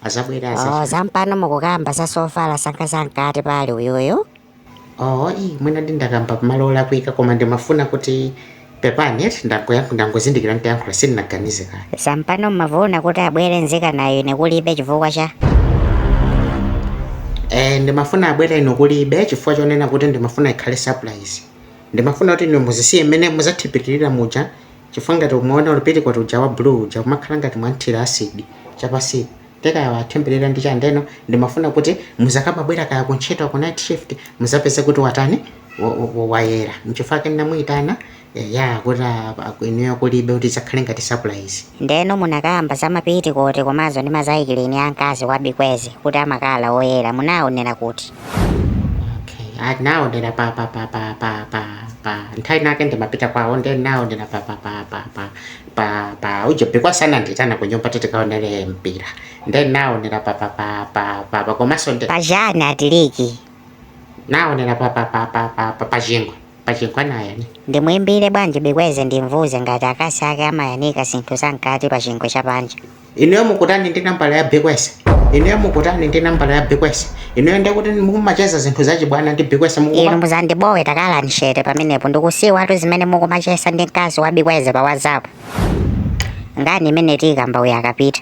azabwera zampano mukukamba sasofala sankasankati pali uyuyu mwina ndindakamba pamalola kuika koma ndimafuna kuti pepani ndangozindikira ntiyankhula sindinaganize kale zampano mmavuna kuti abwere nzika nayo ine kulibe chifukwa cha ndimafuna abwere ino kulibe chifukwa chonena kuti ndimafuna ikhale surprise. Ndimafuna kuti ino muzisiye mmene muzathipirira muja chifukwa ngati umaona ulipiti kwati uja wa blue uja umakhala ngati mwanthira acid chapasipo teka wathembelera ndi chandeno. Ndimafuna kuti muzakababwera kaya kuntchito ku night shift muzapeze kuti watani wayera mchifukwa ndinamuyitana kuti inuyo kulibe kuti zakhale ngati surprise. Ndeno munakamba zamapiti kuti komazo ndi mazayikilini ankazi wabikweze kuti amakala oyera munaonera kuti naonera nthawi nake ndimapita kwawo ndi naonera uje bikwasana nditana kunyumba titikaonere mpira ndi naonera komanso pajani atiliki naonera pachingwa nayani ndimwimbire bwanji bikweze ndimvuze ngati akasi ake amayanika zinthu zankati pa chingwe chapanja. Inuyo mukutani ndi nambala ya bikweze inuyo mukutani ndi nambala ya bikweze inuyo ndikuti mukumacheza zinthu zachibwana ndi bikweze inu muzandibowe takala nshere pamenepo ndikusiwa atu zimene mukumachesa ndi mkazi wa bikweze pa WhatsApp ngani imene tikamba uyo akapita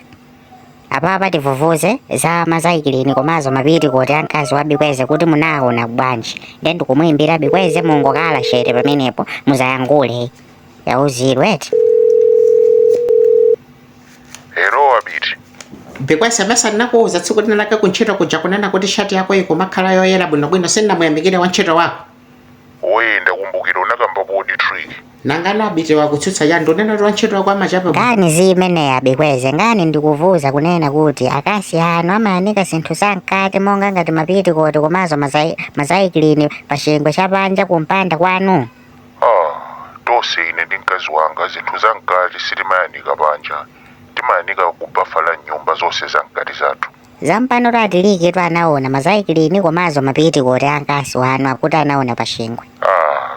apapa tivuvuze za mazayikilini komazo mapiti kuti ankazi wa bikweze kuti munaona bwanji ndi ndikumuimbira bikweze mungokala shere pamenepo muzayangule yauzirweti. Hello abiti bikweze basa nakuuza tsiku linalake kuntchito kuja kunena kuti shati yako ikumakhala yoyera bwinobwino sindinamuyamikire wantchito wako oye ndakumbukira unakamba bodi trick nangano abiti wakutsutsa ya ndonena kuti wantchito wako amachapa ngani zimeneya bikweze ngani ndikuvuza kunena kuti akasi ano amayanika zinthu zankati monga ngati mapiti kuti komazo mazayikilini pa chingwe chapanja kumpanda kwanu. tose ine ndi mkazi wanga zinthu zankati sitimayanika panja timayanika kubafala nyumba zonse zankati zathu. Zampano ratiliki tu anaona mazayikilini komazo mapiti kuti ankasi wanu akuti anaona pa chingwe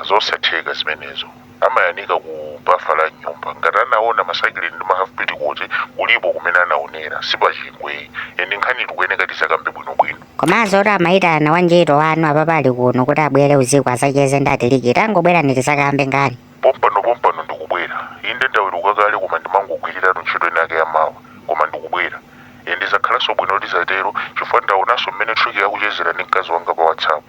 zosatheka zimenezo amayanika kubafala nyumba ngati anaona masayikilini ndi mahafupiti kuti kulipo kumene anaonera sipachingwe ende nkhani tikuyeneka tisakambe bwinobwino komazo oti amayitana wantchito wanu apapali kuno kuti abwere usiku asacheze ndi atiliki tangobwera nitisakambe ngani pompano ndikubwera inde ndaweruka kale koma ndimangogwiriratu ntchito inake yamawa koma ndikubwera ndizakhalanso bwino tizatero chifukwa ndaonanso mmene trick yakuchezera ndi mkazi wanga pa WhatsApp.